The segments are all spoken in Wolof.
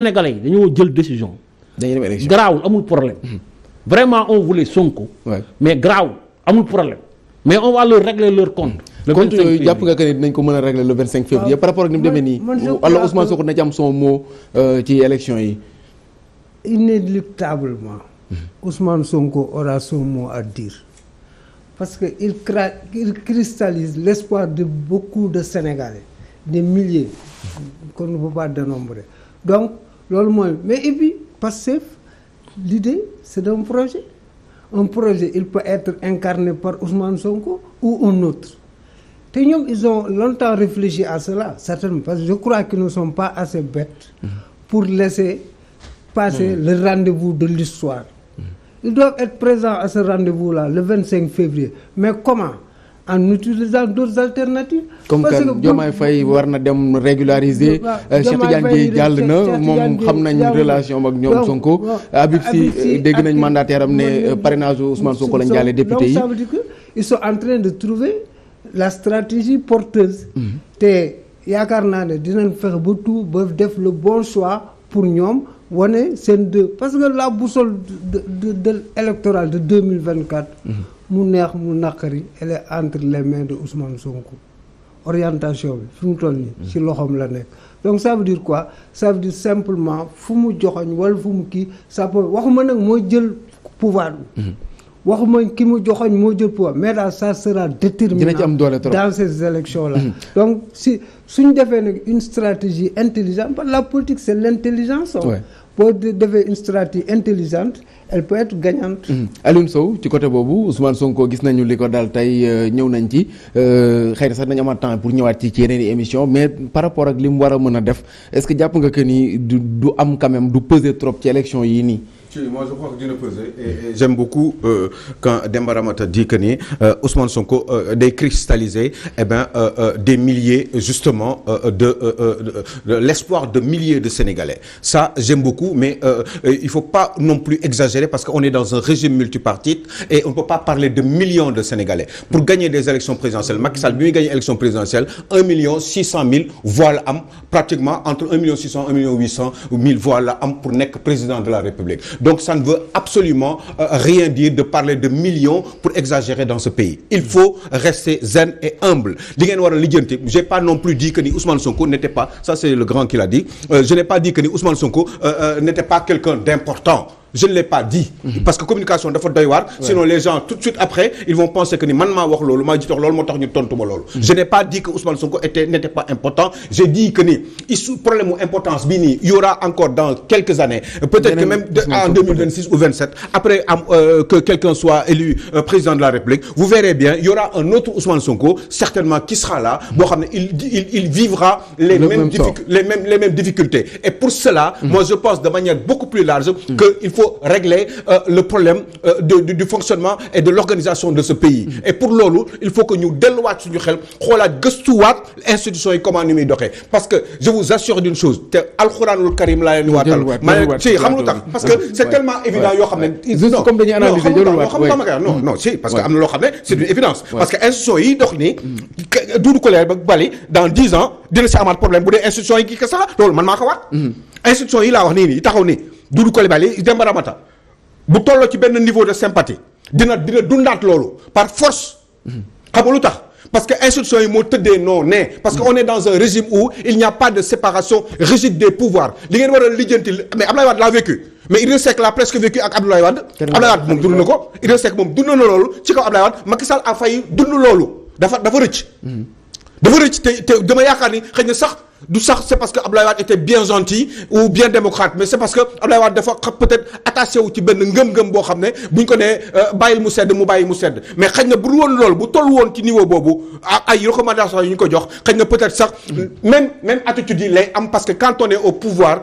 Sénégalais yi dañoo jël décision. dañuy dem élection garaawul amul problème. vraiment on voulait Sonko. Ouais. mais garaawul amul problème. mais on va leur régler leur compte. le compte 25 yooyu jàpp nga que ne dinañ ko mën a régler le 25 février par rapport ak ni mu demee nii. wala Ousmane Sonko na ci am son mot ci élection yi. Inéluctablement, Ousmane Sonko aura son mot à dire. Parce qu'il cristallise l'espoir de beaucoup de Sénégalais, des milliers, qu'on ne peut pas dénombrer. Donc, mais et puis, Pastef, l'idée, c'est d'un projet. Un projet, il peut être incarné par Ousmane Sonko ou un autre. Ils ont longtemps réfléchi à cela, certainement, parce que je crois qu'ils ne sont pas assez bêtes pour laisser passer le rendez-vous de l'histoire. Ils doivent être présents à ce rendez-vous-là, le 25 février. Mais comment? En utilisant d'autres alternatives. Comme que Diomaye Faye war na dem régulariser. Cheikh Tidiane Dièye jàll na moom xam nañ relation ak ñoom Sonko. Habib Sy dégg nañ mandataire am ne parrainage Ousmane Sonko lañ jàllee député yi. Donc ça veut dire que ils sont en train de trouver la stratégie porteuse. te yaakaar naa ne dinañ fexe ba tout ba def le bon choix pour ñoom wane seen deux parce que la boussole de électorale de 2024. mu neex mu naqari elle est entre les mains de Ousmane Sonko orientation bi fi mu toll nii ci loxoom la nekk donc ça veut dire quoi ça veut dire simplement fu mu joxoñ wala fu mu kii ça peut waxuma nag moo jël pouvoir bi waxuma ki mu joxoñ moo jël pouvoir mais daal ça sera déterminant dans ces élections là donc si suñ defee nag une stratégie intelligente parce que la politique c'est l'intelligence boo defee une stratégie intelligente elle peut être gagnante. Alioune Sow ci côté boobu Ousmane Sonko gis nañu li ko daal tey ñëw nañ ci xëy na sax nañu amaat temps pour ñëwaat ci yeneen i émission mais par rapport ak li mu war a mën a def est-ce que jàpp nga que ni du am quand même du peser trop ci élection yii nii. Moi je crois que dina peser et j'aime beaucoup quand Demba Ramata dit que ni Ousmane Sonko day cristalliser des milliers justement de l'espoir de milliers de Sénégalais ça j'aime beaucoup mais il faut pas non plus exagérer parce qu'on est dans un régime multipartite et on ne peut pas parler de millions de Sénégalais pour gagner des élections présidentielles Macky Sall bi muy gagner élection présidentielle 1,6 million voix la am pratiquement entre 1,6 million 1,8 million voix la am pour nekk président de la République. Donc ça ne veut absolument rien dire de parler de millions pour exagérer dans ce pays. Il faut rester zen et humble. Li ngeen war a lijjanti, j'ai pas non plus dit que ni Ousmane Sonko n'était pas, ça c'est le grand qui l'a dit, je n'ai pas dit que ni Ousmane Sonko n'était pas quelqu'un d'important. Je ne l'ai pas dit. Parce que communication dafa doy waar. Sinon les gens tout de suite après ils vont penser que ni man maa wax loolu maa jiite wax loolu moo tax ñu tontu ma loolu. Je n'ai pas dit que Ousmane Sonko n'était pas important. J'ai dit que ni problème mu importance bii nii il y aura encore dans quelques années. Peut-être que même en 2026 ou 27 après que quelqu'un soit élu président de la République. Vous verrez bien il y aura un autre Ousmane Sonko certainement qui sera là boo xam ne il vivra les mêmes difficultés. Et pour cela moi je pense de manière beaucoup plus large que il faut régler le problème du fonctionnement et de l'organisation de ce pays et pour loolu il faut que ñu delluwaat suñu xel xoolaat gëstuwaat institutions yi comment ni muy doxee parce que je vous assure d'une chose te alxuraanul karim laa leen waatal ma ne si xam lu tax parce que c'est tellement évident yoo xam ne comme dañuy analyser non si parce que am na loo xam ne c'est une évidence parce que institutions yi dox nii Doudou Colère ba bali dans 10 ans dina si amaat problème bu dee institutions yi kii kese la loolu man maa ko waat institutions yi laa wax nii taxaw nii Doudou Coulibaly Demba Ramata bu tolloo ci benn niveau de sympathie dina dundaat loolu par force xam nga lu tax parce que institutions yi moo tëddee non parce que on est dans un régime où il n'y a pas de séparation rigide des pouvoirs li ngeen war a lijjanti mais Abdoulaye Wade l'a vécu mais Idrissa Seck l'a presque vécu ak Abdoulaye Wade moom dund na ko Idrissa Seck moom dund na loolu ci kaw Abdoulaye Wade Macky Sall a failli dund loolu dafa rëcc te dama yaakaar ni xëy na sax du sax c'est parce que Abdoulaye Wade était bien gentil ou bien démocrate mais c'est parce que Abdoulaye Wade dafa peut-être attaché wu ci benn ngëm-ngëm boo xam ne buñ ko nee bàyyil mu sedd mu bàyyi mu sedd mais xëy na bu woon loolu bu toll woon ci niveau boobu ay recommandations yi ñu ko jox xëy na peut-être sax même attitude yi lay am parce que quand on est au pouvoir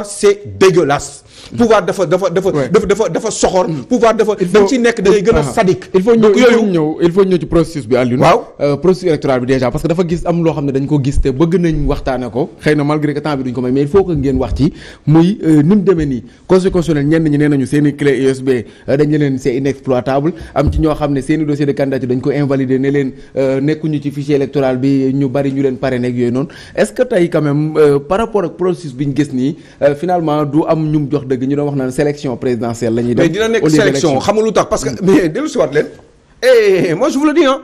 c'est dégueulasse. pouvoir dafa soxor. pouvoir dafa dañ ci nekk da ngay gën a sadique. il faut ñëw ci processus bi Alioune. waaw processus électoral bi déjà parce que dafa gis am loo xam ne dañ ko gis te bëgg nañ waxtaan waxtaane ko xëy na malgré que temps bi duñ ko may mais il faut que ngeen wax ci muy ni mu demee nii conseil constitutionnel ñenn ñi nee nañu seen i clé USB dañ ne leen c'est inexploitable am ci ñoo xam ne seen i dossier de candidature dañ ko invalider ne leen nekkuñu ci fichier électoral bi ñu bari ñu leen parrainé ak yooyu noonu est-ce que tey quand même par rapport ak processus bi ñu gis nii finalement du am ñu mu jox dëgg ñu doon wax naan sélection présidentielle la ñuy def. mais dina nekk sélection xam nga lu tax parce que mais dellu si waat leen moi je vous le dis hein.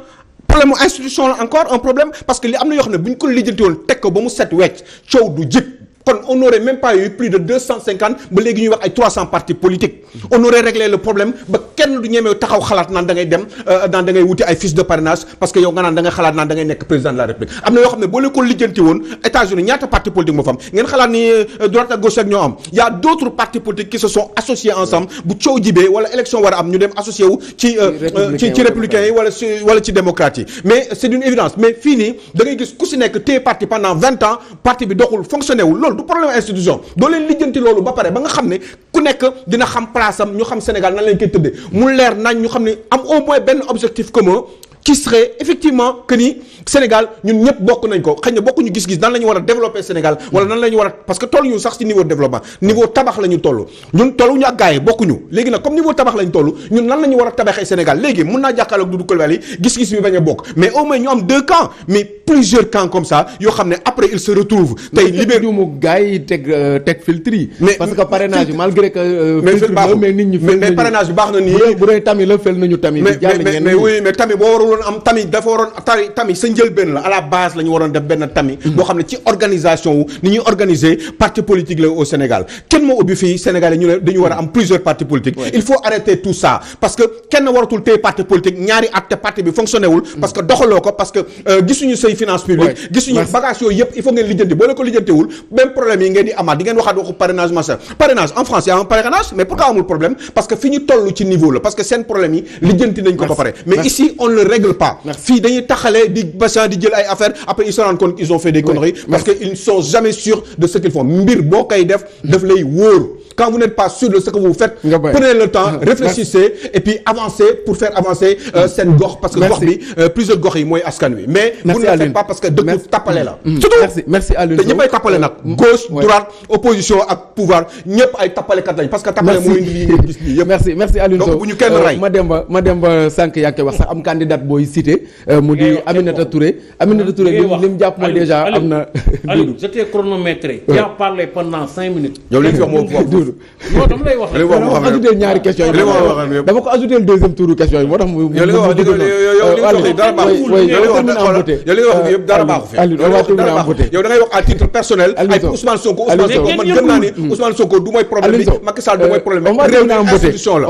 problème institution la encore un problème parce que li am na yoo xam ne bu ñu ko lijjanti woon teg ko ba mu set wecc coow du jib kon on n'aurait même pas eu plus de 250 ba léegi ñuy wax ay 300 partis politiques on aurait réglé le problème ba kenn du ñemee taxaw xalaat naan da ngay dem naan da ngay wuti ay fiches de parrainage parce que yow nga naan da nga xalaat naan da ngay nekk président de la république am na yoo xam ne boo leen ko lijjanti woon États-Unis ñaata partis politiques moo fa am ngeen xalaat ni droite ak gauche ak ñoo am y a d'autres partis politiques qui se sont associés ensemble bu coow jibee wala élection war a am ñu dem associé wu ci républicains yi wala ci démocrates yi mais c'est d'une évidence mais fii nii da ngay gis ku si nekk téye parti pendant 20 ans parti bi doxul fonctionné wul loolu du problème institution doo leen lijjanti loolu ba pare ba nga xam ne ku nekk dina xam place am ñu xam Sénégal nan lañ koy tëddee mu leer nañ ñu xam ne am au moins benn objectif commun qui serait effectivement que ni Sénégal ñun ñëpp bokk nañ ko xëy na bokkuñu gis-gis nan la ñu war a développer Sénégal wala nan la ñu war a parce que tolluñu sax ci niveau de développement niveau tabax la ñu toll ñun tolluñu ak gars yi bokkuñu léegi nag comme niveau tabax la ñu toll ñun nan la ñu war a tabaxee Sénégal léegi mun naa jàkkaarloog Doudou Coulibaly gis-gis bi bañ a bokk mais au moins ñu am deux camps mais plusieurs camps comme ça yoo xam ne après ils se retrouvent tey libéré mu gars yi teg filtre yi mais parce que parrainage bi malgré que filtre la mais nit ñi mais parrainage bi baax na nii bu dee tamit la fel nañu tamit mais oui mais tamit boo warul am tamit dafa waroon tamit sa njëlbéen la à la base la ñu waroon def benn tamit boo xam ne ci organisation wu ni ñuy organiser parti politique la au Sénégal kenn moo ubbi fii Sénégal ñu ne dañu war a am plusieurs partis politiques il faut arrêter tout ça parce que kenn waratul téye parti politique ñaari at te parti bi fonctionné wul parce que doxaloo ko parce que gisuñu say finance publique gisuñu bagage yooyu yëpp il faut ngeen lijjanti boo leen ko lijjantewul même problème yi ngeen di amaat di ngeen waxaat waxu parrainage machin parrainage en France y a un parrainage mais pourquoi amul problème parce que fi ñu toll ci niveau la parce que seen problème yi lijjanti nañ ko ba pare mais ici on ne le règle pas fii dañuy taxalee di bassin di jël ay affaires après ils se rendent compte qu'ils ont fait des conneries parce que ils ne sont jamais sûrs de ce qu'ils font mbir boo koy def daf lay wóor quand vous n'êtes pas sûr de ce que vous faites prenez le temps réfléchissez et puis avancez pour faire avancer seen gox parce que gox bi plusieurs gox yi mooy askan wi mais vous ne le faites pas parce que dëkk tappale la surtout merci Alioune te ñëpp ay tappale nag gauche droite opposition ak pouvoir ñëpp ay tappalekat lañ parce que tappale moo indi lii ngeen gis lii yëpp merci Alioune Sow donc bu ñu kenn rey ma dem ba sànq yaa ngi koy wax sax am candidat booy cité mu di Aminata Touré li mu jàpp mooy déjà am na Aliou je t'ai chronométré tu as parlé pendant 5 minutes yow li fi wax moo non dama lay wax dama ko ajouté ñaari question yi dama ko ajouté le deuxième tour question yi moo tax mu yow li nga wax dara baaxu yow li nga wax yëpp dara baaxu fi yow da ngay wax à titre personnel ay Ousmane Sonko man gëm naa ni Ousmane Sonko du mooy problème bi Macky Sall du mooy problème on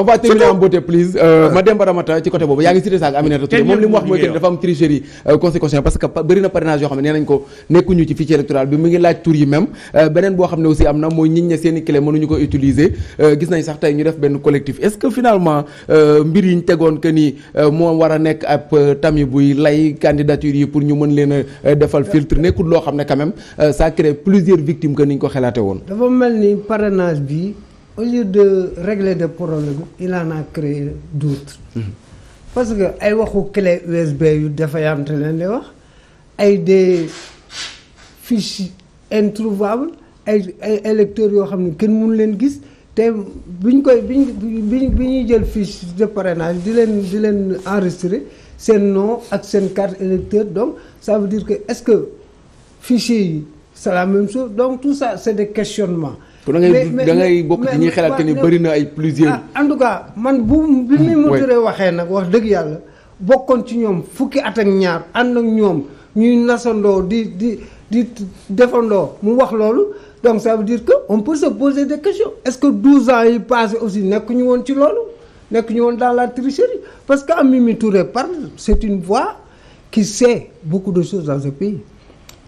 va terminer en beauté please Mademba Ramata ci côté boobu yaa ngi cité sax Aminata Touré moom li mu wax mooy que dafa am tricherie conséquence parce que bëri na parrainage yoo xam ne nee nañ ko nekkuñu ci fichier électoral bi mu ngi laaj tur yi même beneen boo xam ne aussi am na mooy ñiñ ne seen i clé mënuñu ko utiliser gis nañ sax tey ñu def benn collectif est-ce que finalement mbir yi ñu tegoon que ni moo war a nekk ab tamit buy lay candidature yi pour ñu mën leen a defal filtre nekkul loo xam ne quand même ça crée plusieurs victimes que ni ñu ko xalaate woon. dafa mel ni parrainage bi au lieu de régler des problèmes il en a créé d'autres. parce que ay waxu clé USB yu défaillante leen di wax ay des fiches introuvables ay électeurs yoo xam ne kenn mënu leen gis te bi ñuy jël fiche de parrainage di leen enregistrer seen nom ak seen carte électeur donc ça veut dire que est-ce que fichier yi c'est la même chose donc tout ça c'est des questionnements. da ngay bokk ci ñuy xalaat que ni bëri na ay plusieurs. en tout cas man bi mu turee waxee nag wax dëgg yàlla bokkoon ci ñoom fukki at ak ñaar ànd ak ñoom ñuy nasandoo di defandoo mu wax loolu donc ça veut dire que on peut se poser des questions est-ce que 12 ans yi passé aussi nekk ñu woon ci loolu nekk ñu woon dans la tricherie parce que Mimi Touré parle c'est une voix qui sait beaucoup de choses dans ce pays.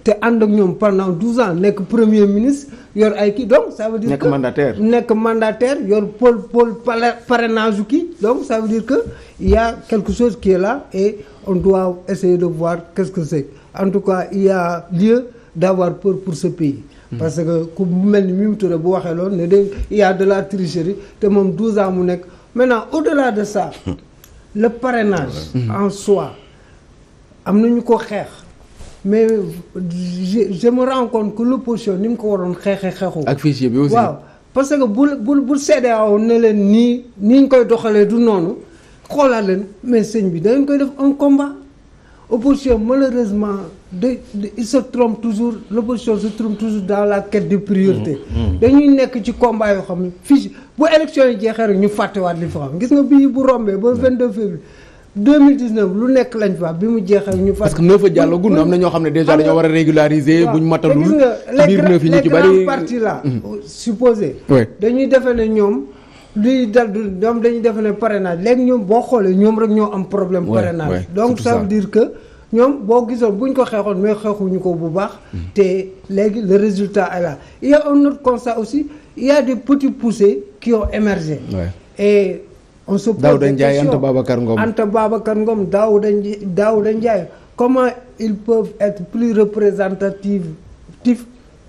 te ànd ak ñoom pendant 12 ans nekk premier ministre yor ay kii donc ça veut dire que nekk mandataire yor pôle parrainage kii donc ça veut dire que il y a quelque chose qui est là et on doit essayer de voir qu'est-ce que c'est en tout cas il y a lieu d'avoir peur pour ce pays parce que ku mel ni Mimi Touré bu waxee loolu ne de il y a de la tricherie te moom 12 ans mu nekk maintenant au-delà de ça le parrainage en soi am na ñu ko xeex mais je me rends compte que l'opposition ni mu ko waroon xeexu ak fichier bi aussi. waaw parce que bu CEDEAO ne leen nii ñu koy doxalee du noonu xoolaat leen mais sëñ bi dañ koy def un combat. Opposition malheureusement il se trompe toujours, l'opposition se trompe toujours dans la quête de priorité. dañuy nekk ci combat yoo xam ne fii bu élection yi jeexee rek ñu fàttewaat li fi xam gis nga bii bu rombee ba 22 février 2019 lu nekk lañ fa bi mu jeexee ñu fàtte. parce que neuf a jàllagul am na ñoo xam ne déjà dañoo war a régulariser buñ matalul. gis nga biir neuf yi ñu ci bari les grands partis là supposé dañuy defe ne ñoom luy dal du ñoom dañuy defe ne parrainage léegi ñoom boo xoolee ñoom rek ñoo am problème parrainage donc ça veut dire que ñoom boo gisoon bu ñu ko xeexoon mais xeexuñu ko bu baax te léegi le résultat est là. Il y a un autre constat aussi, il y a des petits poussés qui ont émergé et on se pose des questions. Anta Babacar Ngom, Daouda Ndiaye, comment ils peuvent être plus représentatifs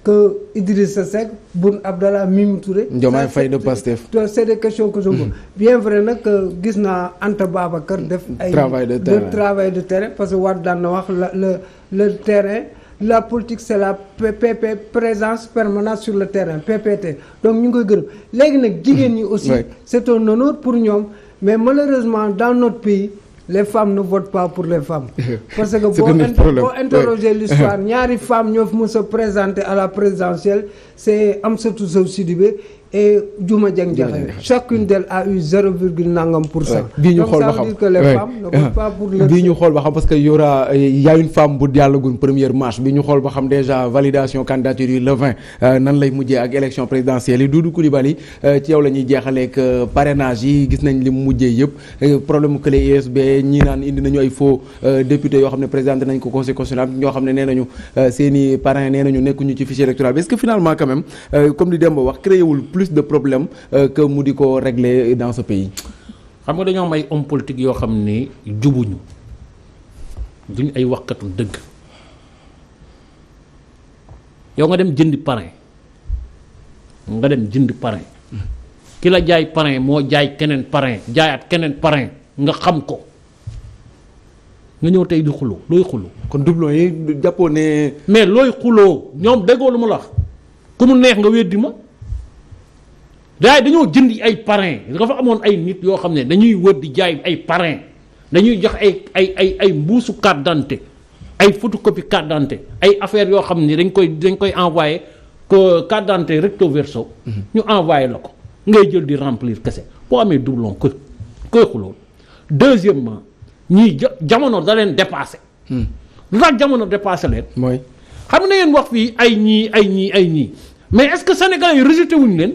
que Idrissa Seck, Boun Abdallah, Mimi Touré. Diomaye Faye de Pastef. C'est des questions que je pose. Bien vrai nag gis naa Anta Babacar def ay travail de terrain parce que war daan na wax le terrain, la politique c'est la PP, présence permanente sur le terrain, PPT. Donc ñu ngi koy gërëm léegi nag jigéen ñi aussi c'est un honneur pour ñoom, mais malheureusement dans notre pays les femmes ne votent pas pour les femmes. Parce que boo interroger l'histoire, ñaari femmes ñoo fi mës a présenter à la présidentielle, c'est Amsatou Sow Sidibé et Diouma Dieng Diakhé. Chacune d'elles a eu 0, nangam pour cent. bii ñu xool ba donc ça veut dire que les femmes ne votent pas pour leur. bii ñu xool ba xam parce que y a une femme bu jàllagun première marche bi ñu xool ba xam déjà validation candidature yi le 20 nan lay mujjee ak élection présidentielle yi. Doudou Coulibaly ci yow la ñuy jeexaleeg parrainage yi gis nañ li mu mujjee yëpp problème mu clé USB ñii naan indi nañu ay faux députés yoo xam ne présenté nañ ko conseil constitutionnel ñoo xam ne nee nañu seeni parrain nee nañu nekkuñu ci fichier électoral bi est-ce que finalement quand même comme li Demba wax créé wul plus de problèmes que mu di ko régler dans ce pays. xam nga dañoo am ay hommes politiques yoo xam ne jubuñu duñ ay waxkatu dëgg yow nga dem jëndi parrain ki la jaay parrain moo jaay keneen parrain jaayaat keneen parrain nga xam ko nga ñëw tey di xuloo looy xuloo. kon doublon yi jàppoo ne. mais looy xuloo ñoom déggoo lu ma la wax ku mu neex nga weddi ma. daay dañoo jëndi ay parrain dafa amoon ay nit yoo xam ne dañuy wër di jaay ay parrain dañuy jox ay mbuusu carte d'identité ay photocopie carte d'identité ay affaires yoo xam ne dañ koy envoyé ko carte d'identité recto verso ñu envoyé la ko ngay jël di remplir kese boo amee doublon koy xuloo. Deuxièmement ñii jamono da leen dépassé lu tax jamono dépassé leen mooy xam nga ngeen wax fii ay ñii mais est-ce que sénégalais yi rejeté wuñu leen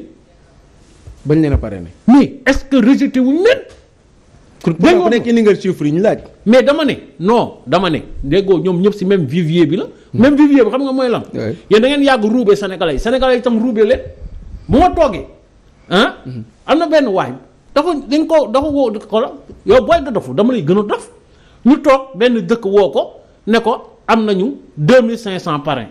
bañ leen a parrainé. mais est-ce que rejeté wuñu leen. dégg nga nekk indi nga chiffre yi ñu laaj. mais dama ne déggoo ñoom ñëpp ci même vivier bi la. même vivier bi xam nga mooy lan. yéen da ngeen yàgg ruubee sénégalais yi itam ruubee leen bu ma toogee am na benn waay dafa woo xoolal yow booy nga dofu dama lay gën a dof ñu toog benn dëkk woo ko ne ko am nañu 2500 parrain.